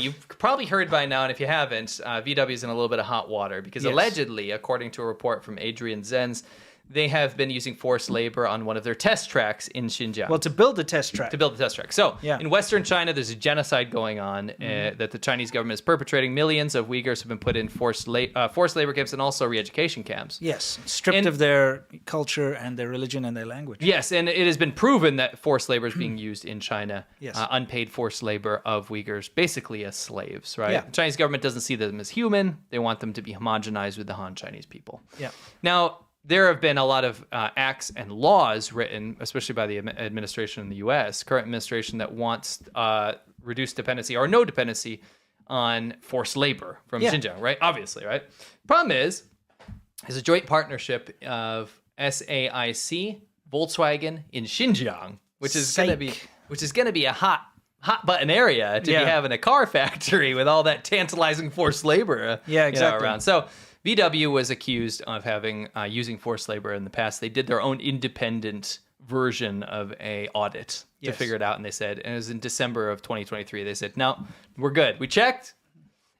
You've probably heard by now, and if you haven't, VW is in a little bit of hot water because allegedly, according to a report from Adrian Zenz, they have been using forced labor on one of their test tracks in Xinjiang. Well, to build the test track. So, in Western China, there's a genocide going on that the Chinese government is perpetrating. Millions of Uyghurs have been put in forced labor camps and also re-education camps. Yes, stripped of their culture and their religion and their language. Yes, and it has been proven that forced labor is being used in China. Yes. Unpaid forced labor of Uyghurs, basically as slaves, right? Yeah. The Chinese government doesn't see them as human. They want them to be homogenized with the Han Chinese people. Yeah. Now, there have been a lot of acts and laws written, especially by the administration in the U.S., current administration, that wants reduced dependency or no dependency on forced labor from Xinjiang, right? Obviously, right? Problem is a joint partnership of SAIC, Volkswagen in Xinjiang, which is going to be a hot button area to be having a car factory with all that tantalizing forced labor around. So VW was accused of using forced labor in the past. They did their own independent version of a audit to figure it out, and they said, and it was in December of 2023, they said, no, we're good. We checked.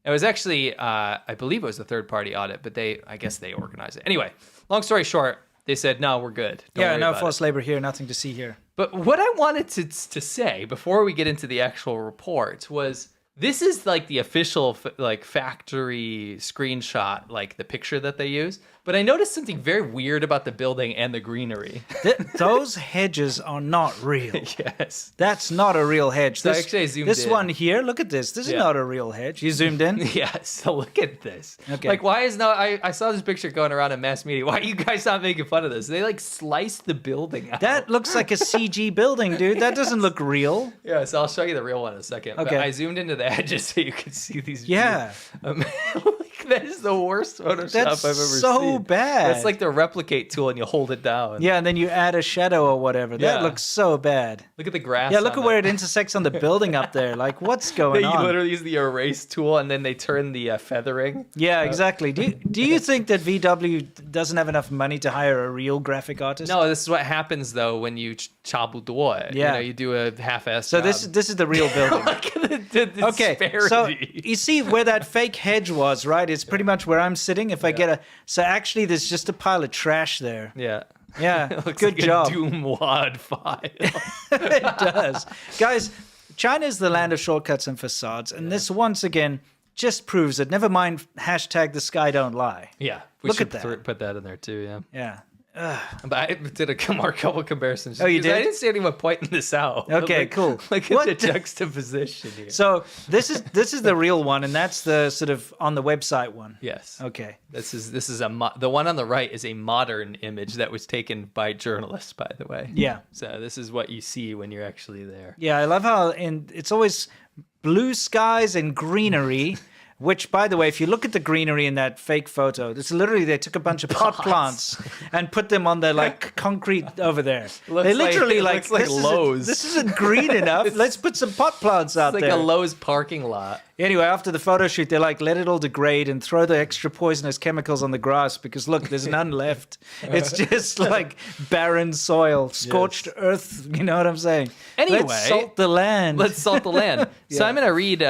It was actually, I believe it was a third-party audit, but I guess they organized it. Anyway, long story short, they said, no, we're good. No forced labor here, nothing to see here. But what I wanted to say before we get into the actual report was, this is like the official factory screenshot, like the picture that they use. But I noticed something very weird about the building and the greenery. Those hedges are not real. Yes. That's not a real hedge. So actually I zoomed in. This one here, look at this. This is not a real hedge. You zoomed in? Yeah, so look at this. Okay. Like, why is I saw this picture going around in mass media. Why are you guys not making fun of this? They sliced the building out. That looks like a CG building, dude. That doesn't look real. Yeah, so I'll show you the real one in a second. Okay. But I zoomed into the edges so you can see these. Yeah. That is the worst Photoshop I've ever seen. So bad. That's like the replicate tool and you hold it down. Yeah, and then you add a shadow or whatever. That looks so bad. Look at the grass. Yeah, look at where it intersects on the building up there. Like, what's going on? You literally use the erase tool and then they turn the feathering. Yeah, exactly. Do you think that VW doesn't have enough money to hire a real graphic artist? No, this is what happens though when you chabu duo. Yeah. You do a half-assed So job. this is the real building. Look at the disparity. So you see where that fake hedge was, right? It's pretty much where I'm sitting. If I get so actually there's just a pile of trash there. Yeah. Yeah. It looks good like job. A Doom WAD file. It does. Guys, China is the land of shortcuts and facades. And this once again just proves it. Never mind hashtag the sky don't lie. Yeah. Look at that. Put that in there too, yeah. Yeah. But I did a couple comparisons. Oh, you did? I didn't see anyone pointing this out. Okay, cool. Look at the juxtaposition here. So this is the real one, and that's the sort of on the website one. Yes. Okay. This is the one on the right is a modern image that was taken by journalists, by the way. Yeah. So this is what you see when you're actually there. Yeah, I love how it's always blue skies and greenery. Which, by the way, if you look at the greenery in that fake photo, it's literally they took a bunch of pot plants and put them on the concrete over there. They literally looks like Lowe's. This isn't green enough. Let's put some pot plants out there. It's like a Lowe's parking lot. Anyway, after the photo shoot, they're like, let it all degrade and throw the extra poisonous chemicals on the grass because look, there's none left. It's just like barren soil, scorched earth. You know what I'm saying? Anyway, let's salt the land. So I'm going to read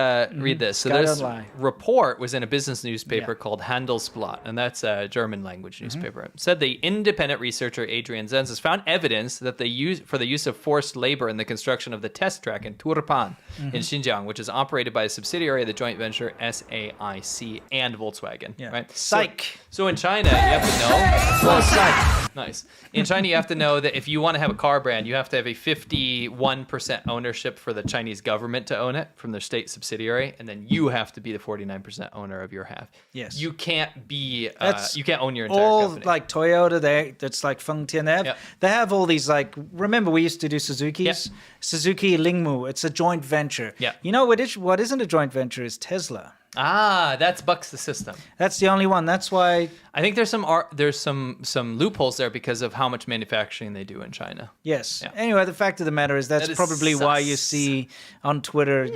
this. So this report was in a business newspaper called Handelsblatt, and that's a German language newspaper. It said the independent researcher Adrian Zenz has found evidence that the use of forced labor in the construction of the test track in Turpan in Xinjiang, which is operated by a subsidiary of the joint venture SAIC and Volkswagen. Yeah. Right? Psych. So in China, you have to know. Well, psych. Nice. In China, you have to know that if you want to have a car brand, you have to have a 51% ownership for the Chinese government to own it from their state subsidiary, and then you have to be the 49% owner of your half. Yes. You can't be. You can't own your entire all company. Like Toyota, that's like Fengtian. They have all these remember we used to do Suzuki's? Yep. Suzuki Lingmu. It's a joint venture. Yeah. You know what isn't a joint venture is Tesla. That's bucks the system. That's the only one. That's why I think there's some loopholes there because of how much manufacturing they do in China. Yes. Yeah. Anyway, the fact of the matter is that's probably why you see on Twitter,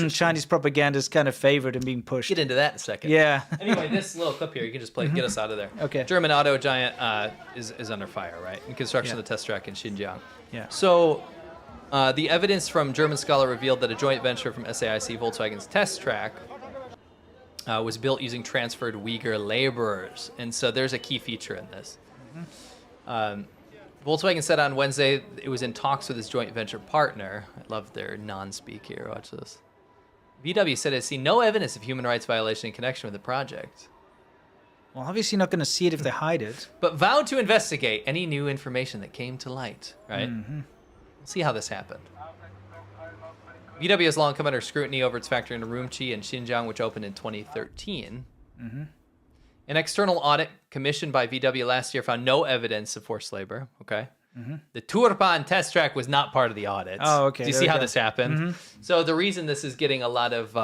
Chinese propaganda is kind of favored and being pushed. Get into that in a second. Yeah. Anyway, this little clip here, you can just play, get us out of there. Okay. German auto giant is under fire, right? In construction of the test track in Xinjiang. Yeah. So The evidence from German scholar revealed that a joint venture from SAIC, Volkswagen's test track, was built using transferred Uyghur laborers. And so there's a key feature in this. Volkswagen said on Wednesday it was in talks with its joint venture partner. I love their non-speak here. Watch this. VW said it has seen no evidence of human rights violation in connection with the project. Well, obviously not going to see it if they hide it. But vowed to investigate any new information that came to light, right? We'll see how this happened. VW has long come under scrutiny over its factory in Urumqi and Xinjiang, which opened in 2013. An external audit commissioned by VW last year found no evidence of forced labor, okay? The Turpan test track was not part of the audits. Oh, okay. Do you see how this happened? So the reason this is getting a lot of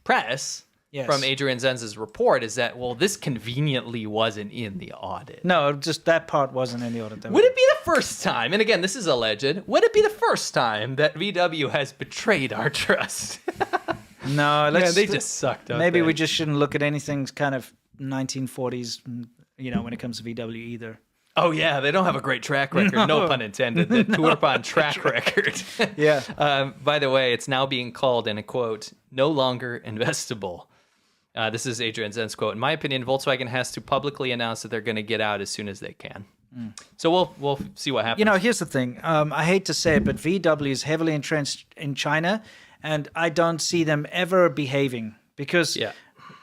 press from Adrian Zenz's report is that, well, this conveniently wasn't in the audit. No, just that part wasn't in the audit. Would it be the first time, and again, this is alleged, would it be the first time that VW has betrayed our trust? No, they just sucked up. Maybe we just shouldn't look at anything kind of 1940s, when it comes to VW either. Oh, yeah, they don't have a great track record. No pun intended. The Turpan track record. Yeah. By the way, it's now being called, in a quote, no longer investable. This is Adrian Zen's quote. In my opinion, Volkswagen has to publicly announce that they're going to get out as soon as they can. So we'll see what happens. Here's the thing. I hate to say it, but VW is heavily entrenched in China, and I don't see them ever behaving because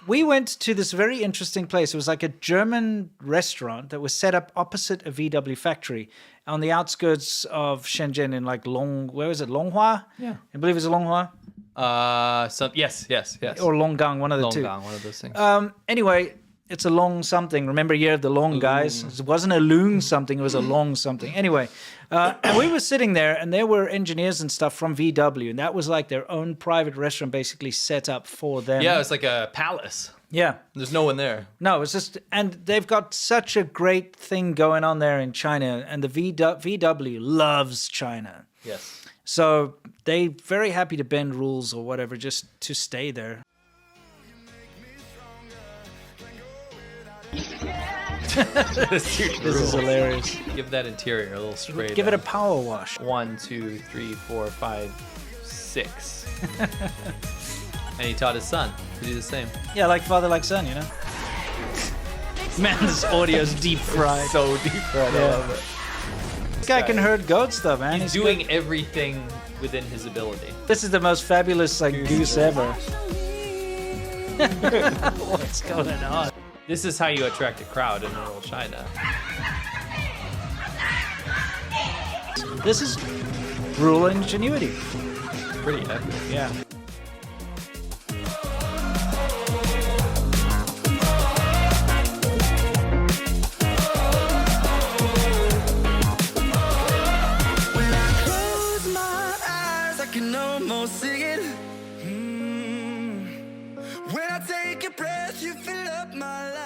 we went to this very interesting place. It was like a German restaurant that was set up opposite a VW factory on the outskirts of Shenzhen in like Longhua? Yeah. I believe it's Longhua. Yes. Or Longgang, one of the two. Longgang, one of those things. Anyway, it's a long something. Remember Year of the Long, guys? It wasn't a Loong something, it was a long something. Anyway, and we were sitting there, and there were engineers and stuff from VW, and that was like their own private restaurant basically set up for them. Yeah, it's like a palace. Yeah. There's no one there. No, it's just, and they've got such a great thing going on there in China, and the VW loves China. Yes. So they're very happy to bend rules or whatever just to stay there. This is hilarious. Give that interior a little spray. Give it a power wash. 1, 2, 3, 4, 5, 6. And he taught his son to do the same. Yeah, like father, like son, Man, this audio's deep fried. So deep fried. I love it. This guy can herd goats, though, man. He's doing everything within his ability. This is the most fabulous goose ever. What's going on? This is how you attract a crowd in rural China. This is rural ingenuity. Pretty epic. Yeah. When I take a breath, you fill up my life.